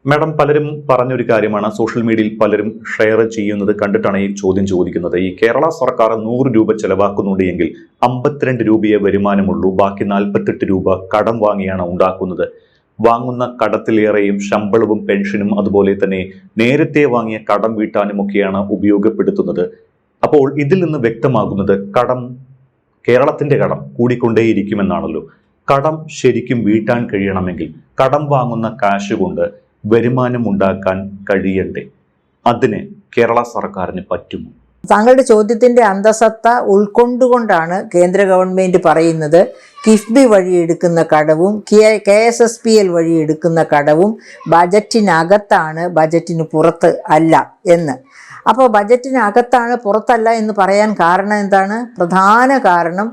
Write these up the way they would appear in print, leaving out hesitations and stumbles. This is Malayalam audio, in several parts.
മാഡം, പലരും പറഞ്ഞൊരു കാര്യമാണ്, സോഷ്യൽ മീഡിയയിൽ പലരും ഷെയർ ചെയ്യുന്നത് കണ്ടിട്ടാണ് ഈ ചോദ്യം ചോദിക്കുന്നത്. ഈ കേരള സർക്കാർ 100 രൂപ ചെലവാക്കുന്നുണ്ട് എങ്കിൽ 52 രൂപയെ വരുമാനമുള്ളൂ, ബാക്കി 48 രൂപ കടം വാങ്ങിയാണ് ഉണ്ടാക്കുന്നത്. വാങ്ങുന്ന കടത്തിലേറെയും ശമ്പളവും പെൻഷനും അതുപോലെ തന്നെ നേരത്തെ വാങ്ങിയ കടം വീട്ടാനുമൊക്കെയാണ് ഉപയോഗപ്പെടുത്തുന്നത്. അപ്പോൾ ഇതിൽ നിന്ന് വ്യക്തമാകുന്നത് കേരളത്തിന്റെ കടം കൂടിക്കൊണ്ടേയിരിക്കുമെന്നാണല്ലോ. കടം ശരിക്കും വീട്ടാൻ കഴിയണമെങ്കിൽ കടം വാങ്ങുന്ന കാശ് കൊണ്ട് വരുമാനം ഉണ്ടാക്കാൻ കഴിയണ്ടേ? അതിന് കേരള സർക്കാരിന് പറ്റുമോ? താങ്കളുടെ ചോദ്യത്തിന്റെ അന്തസത്ത ഉൾക്കൊണ്ടുകൊണ്ടാണ് കേന്ദ്ര ഗവൺമെന്റ് പറയുന്നത് കിഫ്ബി വഴി എടുക്കുന്ന കടവും KSSPL വഴി എടുക്കുന്ന കടവും ബജറ്റിനകത്താണ്, ബജറ്റിന് പുറത്ത് അല്ല എന്ന്. അപ്പോൾ ബജറ്റിനകത്താണ്, പുറത്തല്ല എന്ന് പറയാൻ കാരണം എന്താണ്? പ്രധാന കാരണം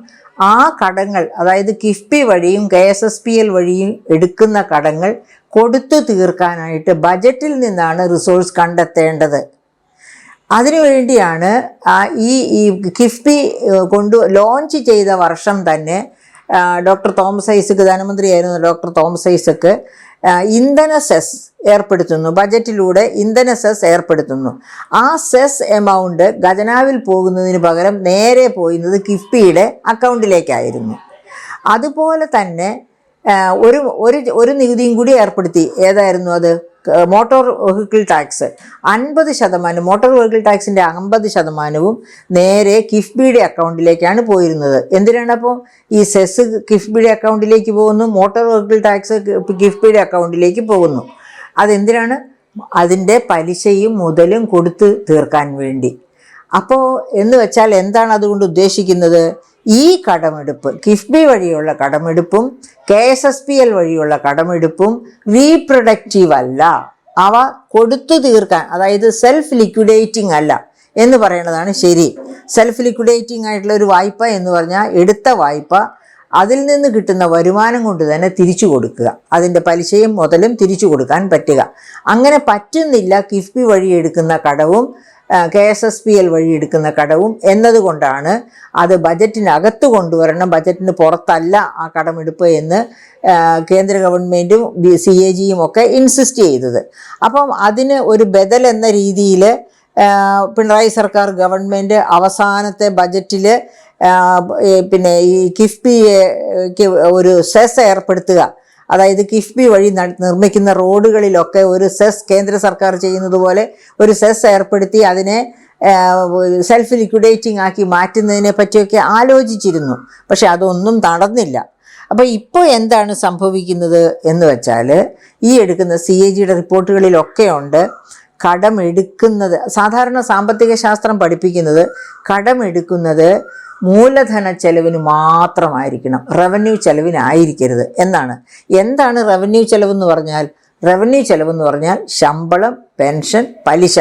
ആ കടങ്ങൾ, അതായത് കിഫ്ബി വഴിയും KSSPL വഴിയും എടുക്കുന്ന കടങ്ങൾ കൊടുത്തു തീർക്കാനായിട്ട് ബജറ്റിൽ നിന്നാണ് റിസോഴ്സ് കണ്ടെത്തേണ്ടത്. അതിനുവേണ്ടിയാണ് ഈ കിഫ്ബി ലോഞ്ച് ചെയ്ത വർഷം തന്നെ ഡോക്ടർ തോമസ് ഐസക്, ധനമന്ത്രിയായിരുന്ന ഡോക്ടർ തോമസ് ഐസക് ഇന്ധന സെസ് ഏർപ്പെടുത്തുന്നു, ബജറ്റിലൂടെ ഇന്ധന സെസ് ഏർപ്പെടുത്തുന്നു. ആ സെസ് എമൗണ്ട് ഖജനാവിൽ പോകുന്നതിന് പകരം നേരെ പോയിരുന്നത് കിഫ്ബിയുടെ അക്കൗണ്ടിലേക്കായിരുന്നു. അതുപോലെ തന്നെ ഒരു നികുതിയും കൂടി ഏർപ്പെടുത്തി. ഏതായിരുന്നു അത്? Motor vehicle tax 50%, motor vehicle ടാക്സിൻ്റെ 50% നേരെ കിഫ്ബിയുടെ അക്കൗണ്ടിലേക്കാണ് പോയിരുന്നത്. എന്തിനാണ് അപ്പോൾ ഈ സെസ് കിഫ്ബിയുടെ അക്കൗണ്ടിലേക്ക് പോകുന്നു, മോട്ടോർ വെഹിക്കിൾ ടാക്സ് കിഫ്ബിയുടെ അക്കൗണ്ടിലേക്ക് പോകുന്നു? അതെന്തിനാണ്? അതിൻ്റെ പലിശയും മുതലും കൊടുത്ത് തീർക്കാൻ വേണ്ടി. അപ്പോൾ എന്ന് വെച്ചാൽ എന്താണ് അതുകൊണ്ട് ഉദ്ദേശിക്കുന്നത്? ഈ കടമെടുപ്പ്, കിഫ്ബി വഴിയുള്ള കടമെടുപ്പും KSSPL വഴിയുള്ള കടമെടുപ്പും റീപ്രൊഡക്റ്റീവ് അല്ല. അവ കൊടുത്തു തീർക്കാൻ, അതായത് സെൽഫ് ലിക്വിഡേറ്റിംഗ് അല്ല എന്ന് പറയുന്നതാണ് ശരി. സെൽഫ് ലിക്വിഡേറ്റിംഗ് ആയിട്ടുള്ള ഒരു വായ്പ എന്ന് പറഞ്ഞാൽ എടുത്ത വായ്പ അതിൽ നിന്ന് കിട്ടുന്ന വരുമാനം കൊണ്ട് തന്നെ തിരിച്ചു കൊടുക്കുക, അതിൻ്റെ പലിശയും മുതലും തിരിച്ചു കൊടുക്കാൻ പറ്റുക. അങ്ങനെ പറ്റുന്നില്ല കിഫ്ബി വഴി എടുക്കുന്ന കടവും KSSPL വഴി എടുക്കുന്ന കടവും എന്നതുകൊണ്ടാണ് അത് ബജറ്റിനകത്ത് കൊണ്ടുവരണം, ബജറ്റിന് പുറത്തല്ല ആ കടമെടുപ്പ് എന്ന് കേന്ദ്ര ഗവൺമെൻറ്റും CAGയും ഒക്കെ ഇൻസിസ്റ്റ് ചെയ്തത്. അപ്പം അതിന് ഒരു ബദൽ എന്ന രീതിയിൽ പിണറായി സർക്കാർ ഗവൺമെൻറ് അവസാനത്തെ ബജറ്റിൽ പിന്നെ ഈ കിഫ്ബിക്ക് ഒരു സെസ് ഏർപ്പെടുത്തുക, അതായത് കിഫ്ബി വഴി നിർമ്മിക്കുന്ന റോഡുകളിലൊക്കെ ഒരു സെസ്, കേന്ദ്ര സർക്കാർ ചെയ്യുന്നത് പോലെ ഒരു സെസ് ഏർപ്പെടുത്തി അതിനെ സെൽഫ് ലിക്വിഡേറ്റിംഗ് ആക്കി മാറ്റുന്നതിനെ പറ്റിയൊക്കെ ആലോചിച്ചിരുന്നു. പക്ഷെ അതൊന്നും നടന്നില്ല. അപ്പോൾ ഇപ്പോൾ എന്താണ് സംഭവിക്കുന്നത് എന്ന് വെച്ചാൽ, ഈ എടുക്കുന്ന CAGയുടെ റിപ്പോർട്ടുകളിലൊക്കെ ഉണ്ട്, കടമെടുക്കുന്നത്, സാധാരണ സാമ്പത്തിക ശാസ്ത്രം പഠിപ്പിക്കുന്നത് കടമെടുക്കുന്നത് മൂലധന ചെലവിന് മാത്രമായിരിക്കണം, റവന്യൂ ചെലവിനായിരിക്കരുത് എന്നാണ്. എന്താണ് റവന്യൂ ചെലവെന്ന് പറഞ്ഞാൽ? റവന്യൂ ചെലവെന്ന് പറഞ്ഞാൽ ശമ്പളം, പെൻഷൻ, പലിശ.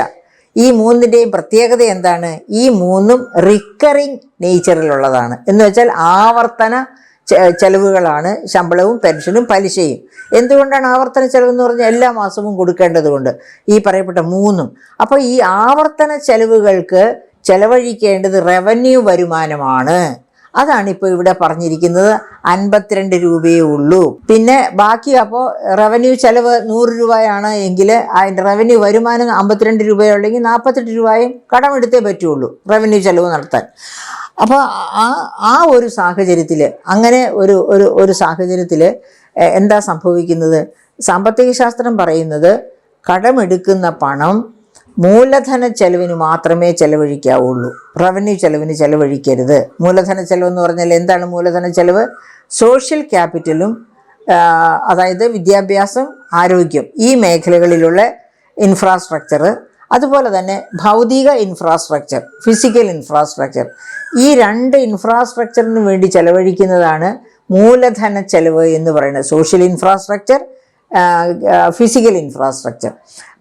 ഈ മൂന്നിൻ്റെയും പ്രത്യേകത എന്താണ്? ഈ മൂന്നും റിക്കറിങ് നേച്ചറിലുള്ളതാണ്. എന്ന് വെച്ചാൽ ആവർത്തന ചെലവുകളാണ് ശമ്പളവും പെൻഷനും പലിശയും. എന്തുകൊണ്ടാണ് ആവർത്തന ചെലവെന്ന് പറഞ്ഞാൽ? എല്ലാ മാസവും കൊടുക്കേണ്ടതുകൊണ്ട് ഈ പറയപ്പെട്ട മൂന്നും. അപ്പോൾ ഈ ആവർത്തന ചെലവുകൾക്ക് ചെലവഴിക്കേണ്ടത് റവന്യൂ വരുമാനമാണ്. അതാണ് ഇപ്പോൾ ഇവിടെ പറഞ്ഞിരിക്കുന്നത്. 52 രൂപയേ ഉള്ളൂ. പിന്നെ ബാക്കി, അപ്പോൾ റവന്യൂ ചെലവ് 100 രൂപയാണ് എങ്കിൽ അതിൻ്റെ റവന്യൂ വരുമാനം 52 രൂപയുള്ളെങ്കിൽ 48 രൂപയും കടമെടുത്തേ പറ്റുള്ളൂ റവന്യൂ ചെലവ് നടത്താൻ. അപ്പോൾ ആ ഒരു സാഹചര്യത്തിൽ, അങ്ങനെ ഒരു സാഹചര്യത്തിൽ എന്താ സംഭവിക്കുന്നത്? സാമ്പത്തിക ശാസ്ത്രം പറയുന്നത് കടമെടുക്കുന്ന പണം മൂലധന ചെലവിന് മാത്രമേ ചെലവഴിക്കാവുള്ളൂ, റവന്യൂ ചെലവിന് ചെലവഴിക്കരുത്. മൂലധന ചെലവെന്ന് പറഞ്ഞാൽ എന്താണ് മൂലധന ചെലവ്? സോഷ്യൽ ക്യാപിറ്റലും, അതായത് വിദ്യാഭ്യാസം, ആരോഗ്യം, ഈ മേഖലകളിലുള്ള ഇൻഫ്രാസ്ട്രക്ചർ, അതുപോലെ തന്നെ ഭൗതിക ഇൻഫ്രാസ്ട്രക്ചർ, ഫിസിക്കൽ ഇൻഫ്രാസ്ട്രക്ചർ, ഈ 2 ഇൻഫ്രാസ്ട്രക്ചറിന് വേണ്ടി ചെലവഴിക്കുന്നതാണ് മൂലധന ചെലവ് എന്ന് പറയുന്നത്. സോഷ്യൽ ഇൻഫ്രാസ്ട്രക്ചർ, ഫിസിക്കൽ ഇൻഫ്രാസ്ട്രക്ചർ,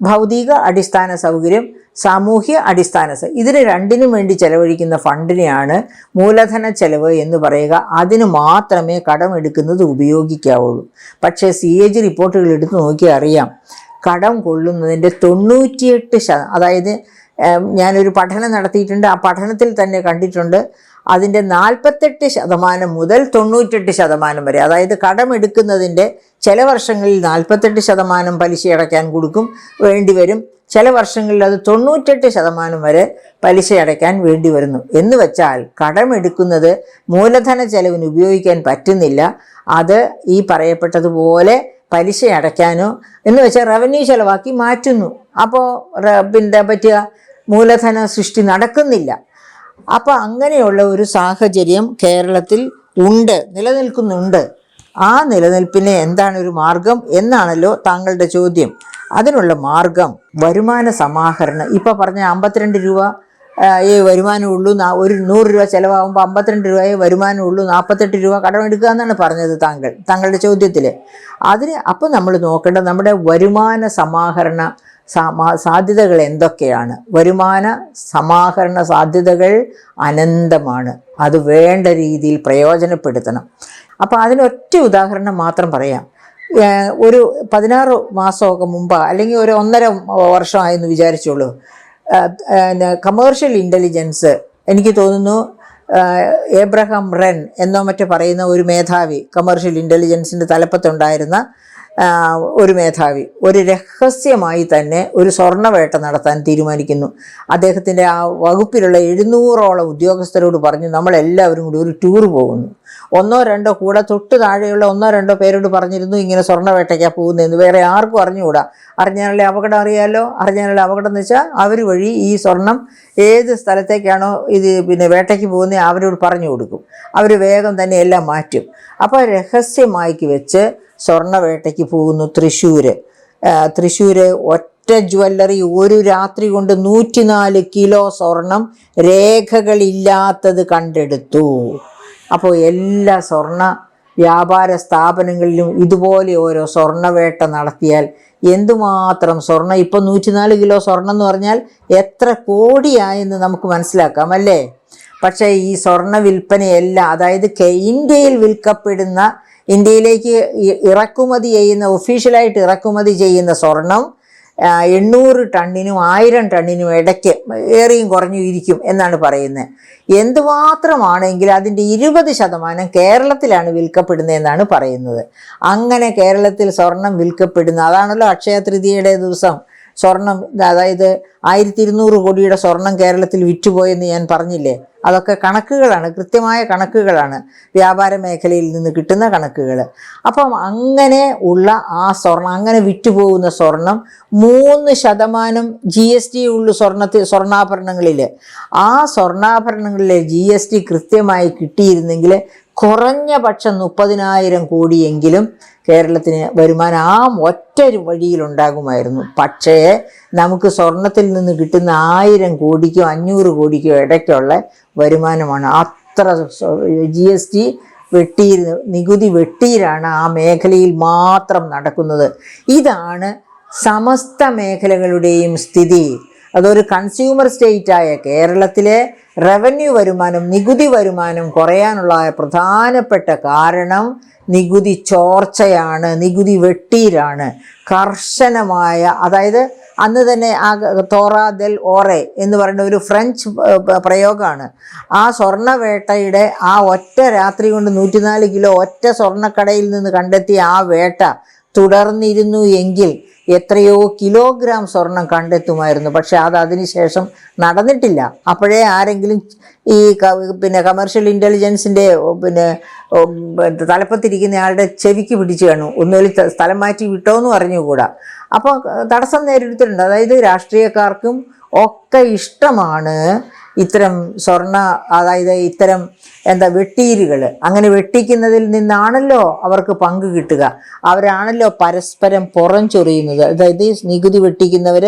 ഭൗതിക അടിസ്ഥാന സൗകര്യം, സാമൂഹ്യ അടിസ്ഥാന ഇതിന് രണ്ടിനും വേണ്ടി ചെലവഴിക്കുന്ന ഫണ്ടിനെയാണ് മൂലധന ചെലവ് എന്ന് പറയുക. അതിന് മാത്രമേ കടമെടുക്കുന്നത് ഉപയോഗിക്കാവുള്ളൂ. പക്ഷേ CAG റിപ്പോർട്ടുകൾ എടുത്ത് നോക്കിയാൽ അറിയാം, കടം കൊള്ളുന്നതിൻ്റെ 98%, അതായത് ഞാനൊരു പഠനം നടത്തിയിട്ടുണ്ട്, ആ പഠനത്തിൽ തന്നെ കണ്ടിട്ടുണ്ട്, അതിൻ്റെ 48% മുതൽ 98% വരെ, അതായത് കടമെടുക്കുന്നതിൻ്റെ ചില വർഷങ്ങളിൽ 48% പലിശ അടയ്ക്കാൻ വേണ്ടിവരും, ചില വർഷങ്ങളിൽ അത് 98% വരെ പലിശ അടയ്ക്കാൻ വേണ്ടി വരുന്നു. എന്ന് വെച്ചാൽ കടമെടുക്കുന്നത് മൂലധന ചെലവിന് ഉപയോഗിക്കാൻ പറ്റുന്നില്ല, അത് ഈ പറയപ്പെട്ടതുപോലെ പലിശ അടയ്ക്കാനോ എന്ന് വെച്ചാൽ റവന്യൂ ചെലവാക്കി മാറ്റുന്നു. അപ്പോൾ പിന്നെ പറ്റുക മൂലധന സൃഷ്ടി നടക്കുന്നില്ല. അപ്പോൾ അങ്ങനെയുള്ള ഒരു സാഹചര്യം കേരളത്തിൽ നിലനിൽക്കുന്നുണ്ട്. ആ നിലനിൽപ്പിന് എന്താണ് ഒരു മാർഗം എന്നാണല്ലോ താങ്കളുടെ ചോദ്യം. അതിനുള്ള മാർഗം വരുമാന സമാഹരണം. ഇപ്പോൾ പറഞ്ഞ 52 രൂപ വരുമാനമുള്ളൂ, ഒരു 100 രൂപ ചിലവാകുമ്പോൾ 52 രൂപയെ വരുമാനമുള്ളൂ, 48 രൂപ കടമെടുക്കുക എന്നാണ് പറഞ്ഞത് താങ്കളുടെ ചോദ്യത്തിൽ. അപ്പോൾ നമ്മൾ നോക്കേണ്ടത് നമ്മുടെ വരുമാന സമാഹരണ സാധ്യതകൾ എന്തൊക്കെയാണ്. വരുമാന സമാഹരണ സാധ്യതകൾ അനന്തമാണ്. അത് വേണ്ട രീതിയിൽ പ്രയോജനപ്പെടുത്തണം. അപ്പോൾ അതിനൊറ്റ ഉദാഹരണം മാത്രം പറയാം. ഒരു 16 മാസമൊക്കെ മുമ്പ്, അല്ലെങ്കിൽ ഒരു 1.5 വർഷമായെന്ന് വിചാരിച്ചോളൂ, കമേഴ്ഷ്യൽ ഇൻ്റലിജൻസ്, എനിക്ക് തോന്നുന്നു ഏബ്രഹാം റെൻ എന്നോ മറ്റോ പറയുന്ന ഒരു മേധാവി, കമേഴ്ഷ്യൽ ഇൻ്റലിജൻസിൻ്റെ തലപ്പത്തുണ്ടായിരുന്ന ഒരു മേധാവി ഒരു രഹസ്യമായി തന്നെ ഒരു സ്വർണ്ണവേട്ട നടത്താൻ തീരുമാനിക്കുന്നു. അദ്ദേഹത്തിൻ്റെ ആ വകുപ്പിലുള്ള 700ഓളം ഉദ്യോഗസ്ഥരോട് പറഞ്ഞു, നമ്മളെല്ലാവരും കൂടി ഒരു ടൂർ പോകുന്നു. 1-2 കൂടെ തൊട്ട് താഴെയുള്ള 1-2 പേരോട് പറഞ്ഞിരുന്നു ഇങ്ങനെ സ്വർണ്ണവേട്ടയ്ക്കാണ് പോകുന്നതെന്ന്. വേറെ ആർക്കും അറിഞ്ഞുകൂടാ. അറിഞ്ഞാലേ അപകടം അറിയാമല്ലോ. അറിഞ്ഞാലേ അപകടം എന്ന് വെച്ചാൽ അവർ വഴി ഈ സ്വർണം ഏത് സ്ഥലത്തേക്കാണോ ഇത് വേട്ടയ്ക്ക് പോകുന്നത് അവരോട് പറഞ്ഞു കൊടുക്കും. അവർ വേഗം തന്നെ എല്ലാം മാറ്റും. അപ്പോൾ രഹസ്യമാക്കി വെച്ച് സ്വർണ്ണവേട്ടയ്ക്ക് പോകുന്നു. തൃശ്ശൂർ ഒറ്റ ജ്വല്ലറി ഒരു രാത്രി കൊണ്ട് 104 കിലോ സ്വർണം രേഖകളില്ലാത്തത് കണ്ടെടുത്തു. അപ്പോൾ എല്ലാ സ്വർണ്ണ വ്യാപാര സ്ഥാപനങ്ങളിലും ഇതുപോലെ ഓരോ സ്വർണ്ണവേട്ട നടത്തിയാൽ എന്തുമാത്രം സ്വർണ്ണം, ഇപ്പോൾ 104 കിലോ സ്വർണം എന്ന് പറഞ്ഞാൽ എത്ര കോടിയായെന്ന് നമുക്ക് മനസ്സിലാക്കാം അല്ലേ. പക്ഷേ ഈ സ്വർണ്ണ വിൽപ്പനയെല്ലാം, അതായത് ഇന്ത്യയിൽ വിൽക്കപ്പെടുന്ന, ഇന്ത്യയിലേക്ക് ഇറക്കുമതി ചെയ്യുന്ന, ഒഫീഷ്യലായിട്ട് ഇറക്കുമതി ചെയ്യുന്ന സ്വർണം 800 ടണ്ണിനും 1000 ടണ്ണിനും ഇടയ്ക്ക് ഏറിയും കുറഞ്ഞു ഇരിക്കും എന്നാണ് പറയുന്നത്. എന്തുമാത്രമാണെങ്കിൽ അതിൻ്റെ 20% കേരളത്തിലാണ് വിൽക്കപ്പെടുന്നതെന്നാണ് പറയുന്നത്. അങ്ങനെ കേരളത്തിൽ സ്വർണം വിൽക്കപ്പെടുന്ന, അതാണല്ലോ അക്ഷയ തൃതീയയുടെ ദിവസം സ്വർണം, അതായത് 1200 കോടിയുടെ സ്വർണം കേരളത്തിൽ വിറ്റുപോയെന്ന് ഞാൻ പറഞ്ഞില്ലേ. അതൊക്കെ കണക്കുകളാണ്, കൃത്യമായ കണക്കുകളാണ്, വ്യാപാര മേഖലയിൽ നിന്ന് കിട്ടുന്ന കണക്കുകൾ. അപ്പം അങ്ങനെ ഉള്ള ആ സ്വർണം, അങ്ങനെ വിറ്റുപോകുന്ന സ്വർണം 3% GST ഉള്ളു സ്വർണ്ണാഭരണങ്ങളിൽ. ആ സ്വർണ്ണാഭരണങ്ങളിലെ GST കൃത്യമായി കിട്ടിയിരുന്നെങ്കിൽ കുറഞ്ഞ പക്ഷം 30,000 കോടിയെങ്കിലും കേരളത്തിന് വരുമാനം ആ ഒറ്റ വഴിയിലുണ്ടാകുമായിരുന്നു. പക്ഷേ നമുക്ക് സ്വർണത്തിൽ നിന്ന് കിട്ടുന്ന 1000 കോടിക്കോ 500 കോടിക്കോ ഇടയ്ക്കുള്ള വരുമാനമാണ്. അത്ര GST നികുതി വെട്ടിയിലാണ് ആ മേഖലയിൽ മാത്രം നടക്കുന്നത്. ഇതാണ് സമസ്ത മേഖലകളുടെയും സ്ഥിതി. അതൊരു കൺസ്യൂമർ സ്റ്റേറ്റായ കേരളത്തിലെ റവന്യൂ വരുമാനം, നികുതി വരുമാനം കുറയാനുള്ള പ്രധാനപ്പെട്ട കാരണം നികുതി ചോർച്ചയാണ്, നികുതി വെട്ടീരാണ്. കർശനമായ, അതായത് അന്ന് തന്നെ ആ തോറ ദെൽ ഓറെ എന്ന് പറയുന്ന ഒരു ഫ്രഞ്ച് പ്രയോഗമാണ്. ആ സ്വർണ്ണവേട്ടയുടെ ആ ഒറ്റ രാത്രി കൊണ്ട് 104 കിലോ ഒറ്റ സ്വർണ്ണക്കടയിൽ നിന്ന് കണ്ടെത്തിയ ആ വേട്ട തുടർന്നിരുന്നു എങ്കിൽ എത്രയോ കിലോഗ്രാം സ്വർണം കണ്ടെത്തുമായിരുന്നു. പക്ഷെ അതിനുശേഷം നടന്നിട്ടില്ല. അപ്പോഴേ ആരെങ്കിലും ഈ കമേഴ്ഷ്യൽ ഇൻ്റലിജൻസിൻ്റെ തലപ്പത്തിരിക്കുന്ന ആളുടെ ചെവിക്ക് പിടിച്ചു കാണും, ഒന്നുകിൽ സ്ഥലം മാറ്റി വിട്ടോന്നും അറിഞ്ഞുകൂടാ. അപ്പോൾ തടസ്സം നേരിട്ടിട്ടുണ്ട്. അതായത് രാഷ്ട്രീയക്കാർക്കും ഒക്കെ ഇഷ്ടമാണ് ഇത്തരം അതായത് ഇത്തരം വെട്ടീരുകൾ. അങ്ങനെ വെട്ടിക്കുന്നതിൽ നിന്നാണല്ലോ അവർക്ക് പങ്ക് കിട്ടുക. അവരാണല്ലോ പരസ്പരം പുറം ചൊറിയുന്നത്. അതായത് നികുതി വെട്ടിക്കുന്നവർ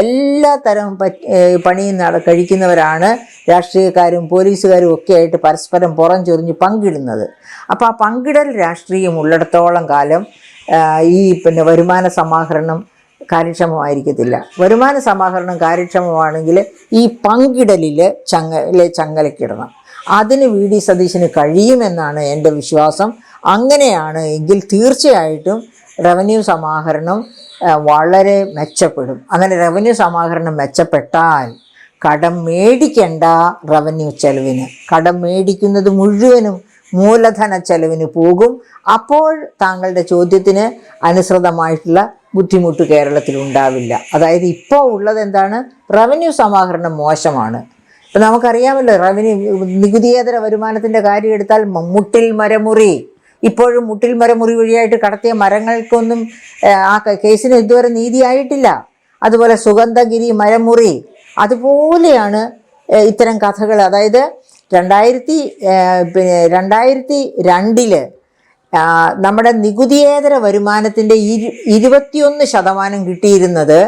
എല്ലാ തരം പണിയും കഴിക്കുന്നവരാണ് രാഷ്ട്രീയക്കാരും പോലീസുകാരും ഒക്കെ ആയിട്ട് പരസ്പരം പുറം ചൊറിഞ്ഞ് പങ്കിടുന്നത്. അപ്പോൾ ആ പങ്കിടൽ രാഷ്ട്രീയം ഉള്ളിടത്തോളം കാലം ഈ വരുമാന സമാഹരണം കാര്യക്ഷമമായിരിക്കത്തില്ല. വരുമാന സമാഹരണം കാര്യക്ഷമമാണെങ്കിൽ ഈ പങ്കിടലിൽ ചങ്ങലക്കിടണം. അതിന് VD സതീശന് കഴിയുമെന്നാണ് എൻ്റെ വിശ്വാസം. അങ്ങനെയാണ് എങ്കിൽ തീർച്ചയായിട്ടും റവന്യൂ സമാഹരണം വളരെ മെച്ചപ്പെടും. അങ്ങനെ റവന്യൂ സമാഹരണം മെച്ചപ്പെട്ടാൽ കടം മേടിക്കേണ്ട റവന്യൂ ചെലവിന്. കടം മേടിക്കുന്നത് മുഴുവനും മൂലധന ചെലവിന് പോകും. അപ്പോൾ താങ്കളുടെ ചോദ്യത്തിന് അനുസൃതമായിട്ടുള്ള ബുദ്ധിമുട്ട് കേരളത്തിൽ ഉണ്ടാവില്ല. അതായത് ഇപ്പോൾ ഉള്ളത് എന്താണ്? റവന്യൂ സമാഹരണം മോശമാണ്. ഇപ്പം നമുക്കറിയാമല്ലോ, നികുതിയേതര വരുമാനത്തിൻ്റെ കാര്യം എടുത്താൽ മുട്ടിൽ മരമുറി, ഇപ്പോഴും മുട്ടിൽ മരമുറി വഴിയായിട്ട് കടത്തിയ മരങ്ങൾക്കൊന്നും ആ കേസിന് ഇതുവരെ നീതിയായിട്ടില്ല. അതുപോലെ സുഗന്ധഗിരി മരമുറി, അതുപോലെയാണ് ഇത്തരം കഥകൾ. അതായത് 2002 നമ്മുടെ നികുതിയേതര വരുമാനത്തിൻ്റെ 21% കിട്ടിയിരുന്നത്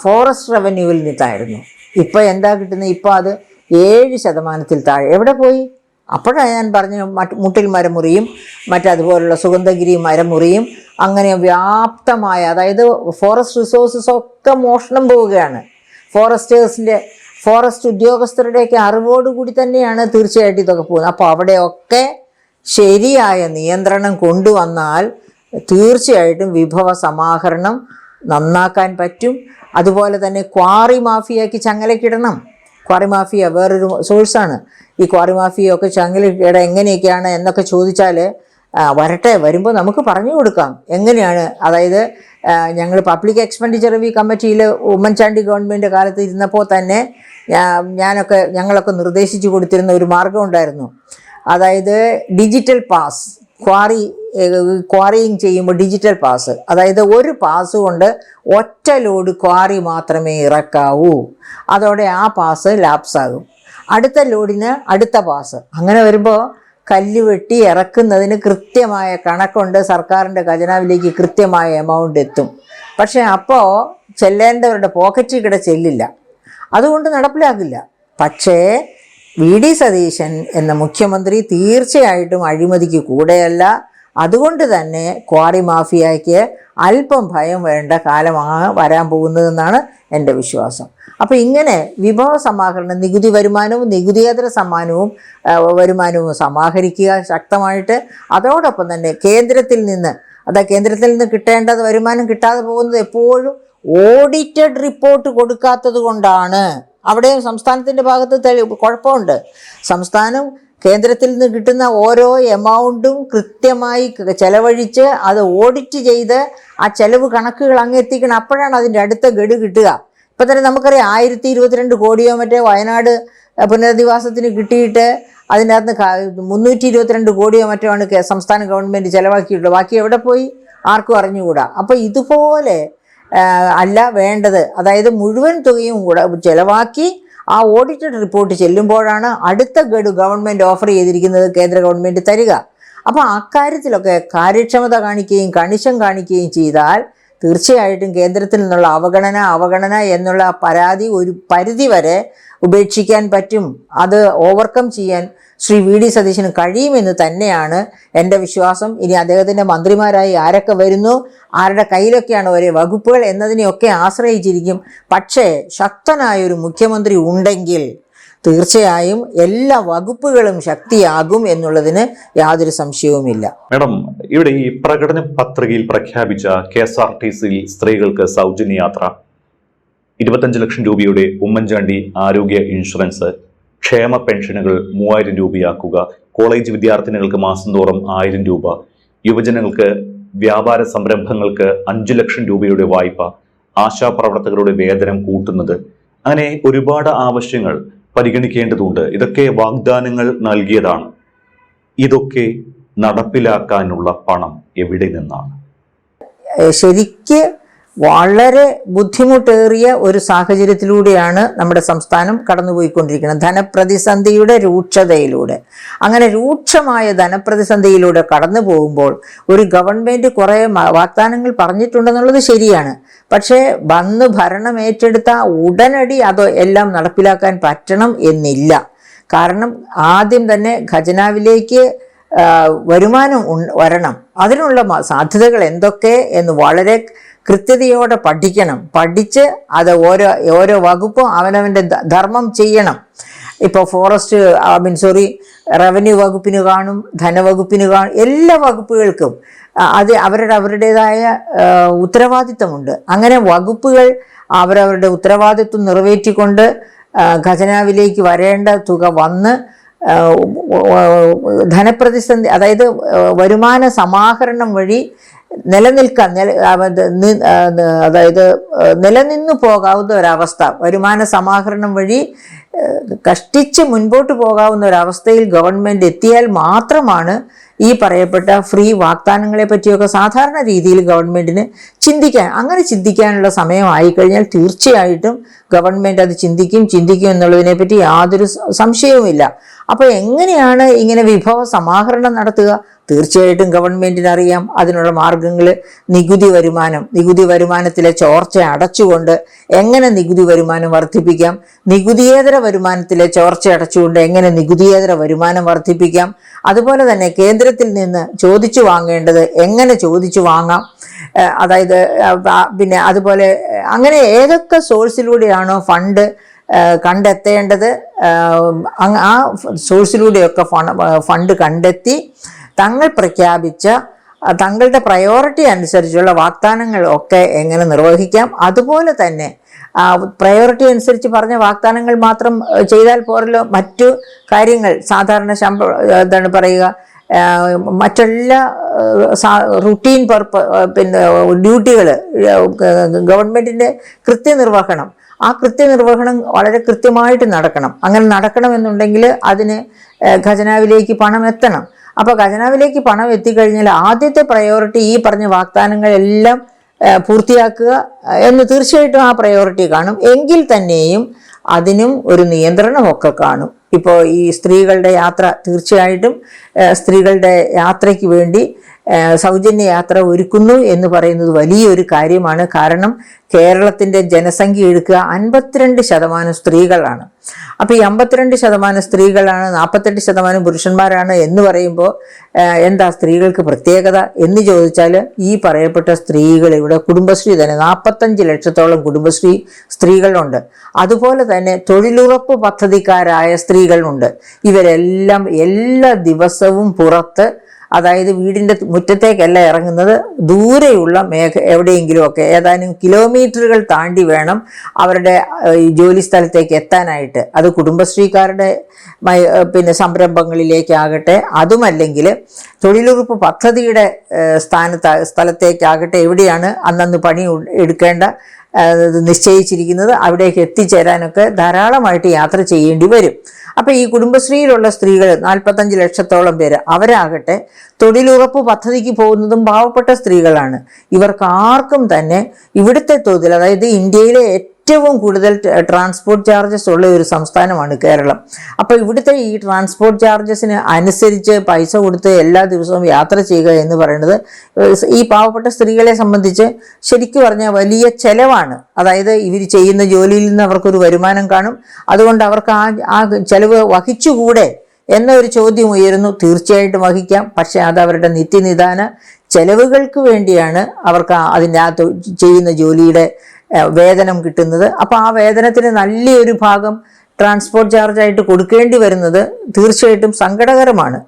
ഫോറസ്റ്റ് റവന്യൂവിൽ നിന്നായിരുന്നു. ഇപ്പോൾ എന്താ കിട്ടുന്നത്? ഇപ്പോൾ അത് 7% താഴെ. എവിടെ പോയി? അപ്പോഴാണ് ഞാൻ പറഞ്ഞു, മുട്ടിൽ മരമുറിയും മറ്റതുപോലുള്ള സുഗന്ധഗിരി മരമുറിയും അങ്ങനെ വ്യാപ്തമായ, അതായത് ഫോറസ്റ്റ് റിസോഴ്സസ് ഒക്കെ മോഷണം പോവുകയാണ്. ഫോറസ്റ്റ് ഉദ്യോഗസ്ഥരുടെയൊക്കെ അറിവോടുകൂടി തന്നെയാണ് തീർച്ചയായിട്ടും ഇതൊക്കെ പോകുന്നത്. അപ്പോൾ അവിടെയൊക്കെ ശരിയായ നിയന്ത്രണം കൊണ്ടുവന്നാൽ തീർച്ചയായിട്ടും വിഭവ സമാഹരണം നന്നാക്കാൻ പറ്റും. അതുപോലെ തന്നെ ക്വാറി മാഫിയയ്ക്ക് ചങ്ങലക്കിടണം. ക്വാറി മാഫിയ വേറൊരു സോഴ്സാണ്. ഈ ക്വാറി മാഫിയൊക്കെ ചങ്ങലക്കിട എങ്ങനെയൊക്കെയാണ് എന്നൊക്കെ ചോദിച്ചാൽ വരട്ടെ, വരുമ്പോൾ നമുക്ക് പറഞ്ഞു കൊടുക്കാം എങ്ങനെയാണ്. അതായത് ഞങ്ങൾ പബ്ലിക് എക്സ്പെൻഡിച്ചർ റിവ്യൂ കമ്മിറ്റിയിൽ ഉമ്മൻചാണ്ടി ഗവൺമെൻറ് കാലത്ത് ഇരുന്നപ്പോൾ തന്നെ ഞങ്ങളൊക്കെ നിർദ്ദേശിച്ചു കൊടുത്തിരുന്ന ഒരു മാർഗം ഉണ്ടായിരുന്നു. അതായത് ഡിജിറ്റൽ പാസ്, ക്വാറിയിങ് ചെയ്യുമ്പോൾ ഡിജിറ്റൽ പാസ്, അതായത് ഒരു പാസ് കൊണ്ട് ഒറ്റ ലോഡ് ക്വാറി മാത്രമേ ഇറക്കാവൂ. അതോടെ ആ പാസ് ലാപ്സാകും. അടുത്ത ലോഡിന് അടുത്ത പാസ്. അങ്ങനെ വരുമ്പോൾ കല്ല് വെട്ടി ഇറക്കുന്നതിന് കൃത്യമായ കണക്കുണ്ട്, സർക്കാരിൻ്റെ ഖജനാവിലേക്ക് കൃത്യമായ എമൗണ്ട് എത്തും. പക്ഷേ അപ്പോൾ ചെല്ലേണ്ടവരുടെ പോക്കറ്റിൽ കൂടെ ചെല്ലില്ല, അതുകൊണ്ട് നടപ്പിലാക്കില്ല. പക്ഷേ വി.ഡി. സതീശൻ എന്ന മുഖ്യമന്ത്രി തീർച്ചയായിട്ടും അഴിമതിക്ക് കൂടെയല്ല. അതുകൊണ്ട് തന്നെ ക്വാറി മാഫിയയ്ക്ക് അല്പം ഭയം വേണ്ട കാലമാണ് വരാൻ പോകുന്നതെന്നാണ് എൻ്റെ വിശ്വാസം. അപ്പോൾ ഇങ്ങനെ വിഭവ സമാഹരണം, നികുതി വരുമാനവും നികുതിയേതര വരുമാനവും സമാഹരിക്കുക ശക്തമായിട്ട്. അതോടൊപ്പം തന്നെ കേന്ദ്രത്തിൽ നിന്ന് കിട്ടേണ്ടത് വരുമാനം കിട്ടാതെ പോകുന്നത് എപ്പോഴും ഓഡിറ്റഡ് റിപ്പോർട്ട് കൊടുക്കാത്തത് കൊണ്ടാണ്. അവിടെ സംസ്ഥാനത്തിൻ്റെ ഭാഗത്ത് കുഴപ്പമുണ്ട്. സംസ്ഥാനം കേന്ദ്രത്തിൽ നിന്ന് കിട്ടുന്ന ഓരോ എമൗണ്ടും കൃത്യമായി ചെലവഴിച്ച് അത് ഓഡിറ്റ് ചെയ്ത് ആ ചെലവ് കണക്കുകൾ അങ്ങെത്തിക്കണം. അപ്പോഴാണ് അതിൻ്റെ അടുത്ത ഗഡു കിട്ടുക. ഇപ്പം തന്നെ നമുക്കറിയാം 1022 കോടിയോ മറ്റേ വയനാട് പുനരധിവാസത്തിന് കിട്ടിയിട്ട് അതിനകത്ത് 322 കോടിയോ മറ്റോ ആണ് സംസ്ഥാന ഗവൺമെൻറ് ചിലവാക്കിയിട്ടുള്ളത്. ബാക്കി എവിടെ പോയി? ആർക്കും അറിഞ്ഞുകൂടാ. അപ്പോൾ ഇതുപോലെ അല്ല വേണ്ടത്. അതായത് മുഴുവൻ തുകയും കൂടെ ചിലവാക്കി ആ ഓഡിറ്റഡ് റിപ്പോർട്ട് ചെല്ലുമ്പോഴാണ് അടുത്ത ഗഡു ഗവൺമെൻറ് ഓഫർ ചെയ്തിരിക്കുന്നത് കേന്ദ്ര ഗവൺമെൻറ് തരിക. അപ്പോൾ അക്കാര്യത്തിലൊക്കെ കാര്യക്ഷമത കാണിക്കുകയും കണിശം കാണിക്കുകയും ചെയ്താൽ തീർച്ചയായിട്ടും കേന്ദ്രത്തിൽ നിന്നുള്ള അവഗണന എന്നുള്ള പരാതി ഒരു പരിധിവരെ ഉപേക്ഷിക്കാൻ പറ്റും. അത് ഓവർകം ചെയ്യാൻ ശ്രീ വി.ഡി. സതീശന് കഴിയുമെന്ന് തന്നെയാണ് എൻ്റെ വിശ്വാസം. ഇനി അദ്ദേഹത്തിൻ്റെ മന്ത്രിമാരായി ആരൊക്കെ വരുന്നു, ആരുടെ കയ്യിലൊക്കെയാണ് ഒരേ വകുപ്പുകൾ എന്നതിനെയൊക്കെ ആശ്രയിച്ചിരിക്കും. പക്ഷേ ശക്തനായൊരു മുഖ്യമന്ത്രി ഉണ്ടെങ്കിൽ തീർച്ചയായും എല്ലാ വകുപ്പുകളും ശക്തിയാകും എന്നുള്ളതിന് യാതൊരു സംശയവുമില്ല. മാഡം, ഇവിടെ ഈ പ്രകടന പത്രികയിൽ പ്രഖ്യാപിച്ച KSRTCയിൽ സ്ത്രീകൾക്ക് സൗജന്യ യാത്ര, 25 ലക്ഷം രൂപയുടെ ഉമ്മൻചാണ്ടി ആരോഗ്യ ഇൻഷുറൻസ്, ക്ഷേമ പെൻഷനുകൾ 3000 രൂപയാക്കുക, കോളേജ് വിദ്യാർത്ഥിനികൾക്ക് മാസം തോറും 1000 രൂപ, യുവജനങ്ങൾക്ക് വ്യാപാര സംരംഭങ്ങൾക്ക് 5 ലക്ഷം രൂപയുടെ വായ്പ, ആശാപ്രവർത്തകരുടെ വേതനം കൂട്ടുന്നത്, അങ്ങനെ ഒരുപാട് ആവശ്യങ്ങൾ പരിഗണിക്കേണ്ടതുണ്ട്. ഇതൊക്കെ വാഗ്ദാനങ്ങൾ നൽകിയതാണ്. ഇതൊക്കെ നടപ്പിലാക്കാനുള്ള പണം എവിടെ നിന്നാണ്? ശരിക്ക് വളരെ ബുദ്ധിമുട്ടേറിയ ഒരു സാഹചര്യത്തിലൂടെയാണ് നമ്മുടെ സംസ്ഥാനം കടന്നുപോയിക്കൊണ്ടിരിക്കുന്നത്. ധനപ്രതിസന്ധിയുടെ രൂക്ഷതയിലൂടെ. അങ്ങനെ രൂക്ഷമായ ധനപ്രതിസന്ധിയിലൂടെ കടന്നു പോകുമ്പോൾ ഒരു ഗവൺമെൻറ് കുറേ വാഗ്ദാനങ്ങൾ പറഞ്ഞിട്ടുണ്ടെന്നുള്ളത് ശരിയാണ്. പക്ഷേ വന്ന് ഭരണം ഏറ്റെടുത്ത ഉടനടി അത് എല്ലാം നടപ്പിലാക്കാൻ പറ്റണം എന്നില്ല. കാരണം ആദ്യം തന്നെ ഖജനാവിലേക്ക് വരുമാനം വരണം. അതിനുള്ള സാധ്യതകൾ എന്തൊക്കെ എന്ന് വളരെ കൃത്യതയോടെ പഠിച്ച് അത് ഓരോ വകുപ്പും അവനവൻ്റെ ധർമ്മം ചെയ്യണം. ഇപ്പോൾ റവന്യൂ വകുപ്പിന് കാണും, ധനവകുപ്പിന് കാണും, എല്ലാ വകുപ്പുകൾക്കും അത് അവരുടേതായ ഉത്തരവാദിത്തമുണ്ട്. അങ്ങനെ വകുപ്പുകൾ അവരവരുടെ ഉത്തരവാദിത്വം നിറവേറ്റിക്കൊണ്ട് ഖജനാവിലേക്ക് വരേണ്ട തുക വന്ന് ധനപ്രതിസന്ധി, അതായത് വരുമാന സമാഹരണം വഴി അതായത് നിലനിന്നു പോകാവുന്ന ഒരവസ്ഥ, വരുമാന സമാഹരണം വഴി കഷ്ടിച്ച് മുൻപോട്ട് പോകാവുന്ന ഒരവസ്ഥയിൽ ഗവൺമെൻറ് എത്തിയാൽ മാത്രമാണ് ഈ പറയപ്പെട്ട ഫ്രീ വാഗ്ദാനങ്ങളെ പറ്റിയൊക്കെ സാധാരണ രീതിയിൽ ഗവൺമെൻറ്റിന് അങ്ങനെ ചിന്തിക്കാനുള്ള സമയമായിക്കഴിഞ്ഞാൽ തീർച്ചയായിട്ടും ഗവൺമെൻറ് അത് ചിന്തിക്കും എന്നുള്ളതിനെപ്പറ്റി യാതൊരു സംശയവുമില്ല. അപ്പോൾ എങ്ങനെയാണ് ഇങ്ങനെ വിഭവ സമാഹരണം നടത്തുക? തീർച്ചയായിട്ടും ഗവൺമെൻറ്റിന് അറിയാം അതിനുള്ള മാർഗങ്ങൾ. നികുതി വരുമാനത്തിലെ ചോർച്ച അടച്ചുകൊണ്ട് എങ്ങനെ നികുതി വരുമാനം വർദ്ധിപ്പിക്കാം, നികുതിയേതര വരുമാനത്തിലെ ചോർച്ച അടച്ചുകൊണ്ട് എങ്ങനെ നികുതിയേതര വരുമാനം വർദ്ധിപ്പിക്കാം, അതുപോലെ തന്നെ കേന്ദ്രത്തിൽ നിന്ന് ചോദിച്ചു വാങ്ങേണ്ടത് എങ്ങനെ ചോദിച്ചു വാങ്ങാം, അതായത് പിന്നെ അതുപോലെ അങ്ങനെ ഏതൊക്കെ സോഴ്സിലൂടെയാണോ ഫണ്ട് കണ്ടെത്തേണ്ടത് ആ സോഴ്സിലൂടെയൊക്കെ ഫണ്ട് കണ്ടെത്തി തങ്ങൾ പ്രഖ്യാപിച്ച തങ്ങളുടെ പ്രയോറിറ്റി അനുസരിച്ചുള്ള വാഗ്ദാനങ്ങളൊക്കെ എങ്ങനെ നിർവഹിക്കാം. അതുപോലെ തന്നെ പ്രയോറിറ്റി അനുസരിച്ച് പറഞ്ഞ വാഗ്ദാനങ്ങൾ മാത്രം ചെയ്താൽ പോരല്ലോ, മറ്റു കാര്യങ്ങൾ സാധാരണ എന്താണ് പറയുക, മറ്റെല്ലാ റുട്ടീൻ ഡ്യൂട്ടികൾ, ഗവൺമെൻറ്റിൻ്റെ കൃത്യനിർവഹണം, ആ കൃത്യനിർവഹണം വളരെ കൃത്യമായിട്ട് നടക്കണം. അങ്ങനെ നടക്കണമെന്നുണ്ടെങ്കിൽ അതിന് ഖജനാവിലേക്ക് പണം എത്തണം. അപ്പോൾ ഖജനാവിലേക്ക് പണം എത്തിക്കഴിഞ്ഞാൽ ആദ്യത്തെ പ്രയോറിറ്റി ഈ പറഞ്ഞ വാഗ്ദാനങ്ങളെല്ലാം പൂർത്തിയാക്കുക എന്ന് തീർച്ചയായിട്ടും ആ പ്രയോറിറ്റി കാണും. എങ്കിൽ തന്നെയും അതിനും ഒരു നിയന്ത്രണമൊക്കെ കാണും. ഇപ്പോൾ ഈ സ്ത്രീകളുടെ യാത്ര, തീർച്ചയായിട്ടും സ്ത്രീകളുടെ യാത്രയ്ക്ക് വേണ്ടി സൗജന്യ യാത്ര ഒരുക്കുന്നു എന്ന് പറയുന്നത് വലിയൊരു കാര്യമാണ്. കാരണം കേരളത്തിൻ്റെ ജനസംഖ്യ എടുക്കുക 52% സ്ത്രീകളാണ്. അപ്പോൾ ഈ 52% സ്ത്രീകളാണ്, 48% പുരുഷന്മാരാണ് എന്ന് പറയുമ്പോൾ എന്താ സ്ത്രീകൾക്ക് പ്രത്യേകത എന്ന് ചോദിച്ചാൽ, ഈ പറയപ്പെട്ട സ്ത്രീകൾ ഇവിടെ കുടുംബശ്രീ തന്നെ 45 ലക്ഷത്തോളം കുടുംബശ്രീ സ്ത്രീകളുണ്ട്. അതുപോലെ തന്നെ തൊഴിലുറപ്പ് പദ്ധതിക്കാരായ സ്ത്രീകളുണ്ട്. ഇവരെല്ലാം എല്ലാ ദിവസവും പുറത്ത്, അതായത് വീടിൻ്റെ മുറ്റത്തേക്കല്ല ഇറങ്ങുന്നത്, ദൂരെയുള്ള എവിടെയെങ്കിലുമൊക്കെ ഏതാനും കിലോമീറ്ററുകൾ താണ്ടി വേണം അവരുടെ ജോലി സ്ഥലത്തേക്ക് എത്താനായിട്ട്. അത് കുടുംബശ്രീക്കാരുടെ സംരംഭങ്ങളിലേക്കാകട്ടെ, അതുമല്ലെങ്കിൽ തൊഴിലുറപ്പ് പദ്ധതിയുടെ സ്ഥലത്തേക്കാകട്ടെ, എവിടെയാണ് അന്നന്ന് പണി എടുക്കേണ്ട നിശ്ചയിച്ചിരിക്കുന്നത് അവിടേക്ക് എത്തിച്ചേരാനൊക്കെ ധാരാളമായിട്ട് യാത്ര ചെയ്യേണ്ടി വരും. അപ്പോൾ ഈ കുടുംബശ്രീയിലുള്ള സ്ത്രീകൾ 45 ലക്ഷത്തോളം പേര്, അവരാകട്ടെ തൊഴിലുറപ്പ് പദ്ധതിക്ക് പോകുന്നതും പാവപ്പെട്ട സ്ത്രീകളാണ്. ഇവർക്ക് ആർക്കും തന്നെ ഇവിടുത്തെ തോതിൽ, അതായത് ഇന്ത്യയിലെ ഏറ്റവും കൂടുതൽ ട്രാൻസ്പോർട്ട് ചാർജസ് ഉള്ള ഒരു സംസ്ഥാനമാണ് കേരളം. അപ്പോൾ ഇവിടുത്തെ ഈ ട്രാൻസ്പോർട്ട് ചാർജസിന് അനുസരിച്ച് പൈസ കൊടുത്ത് എല്ലാ ദിവസവും യാത്ര ചെയ്യുക എന്ന് പറയുന്നത് ഈ പാവപ്പെട്ട സ്ത്രീകളെ സംബന്ധിച്ച് ശരിക്കും പറഞ്ഞാൽ വലിയ ചെലവാണ്. അതായത് ഇവർ ചെയ്യുന്ന ജോലിയിൽ നിന്ന് അവർക്കൊരു വരുമാനം കാണും, അതുകൊണ്ട് അവർക്ക് ആ ചെലവ് വഹിച്ചുകൂടെ എന്നൊരു ചോദ്യം ഉയരുന്നു. തീർച്ചയായിട്ടും വഹിക്കാം, പക്ഷേ അത് അവരുടെ നിത്യനിദാന ചെലവുകൾക്ക് വേണ്ടിയാണ് അവർക്ക് അതിനകത്ത് ചെയ്യുന്ന ജോലിയുടെ വേതനം കിട്ടുന്നത്. അപ്പോൾ ആ വേതനത്തിന് നല്ലൊരു ഭാഗം ട്രാൻസ്പോർട്ട് ചാർജായിട്ട് കൊടുക്കേണ്ടി വരുന്നത് തീർച്ചയായിട്ടും സങ്കടകരമാണ്.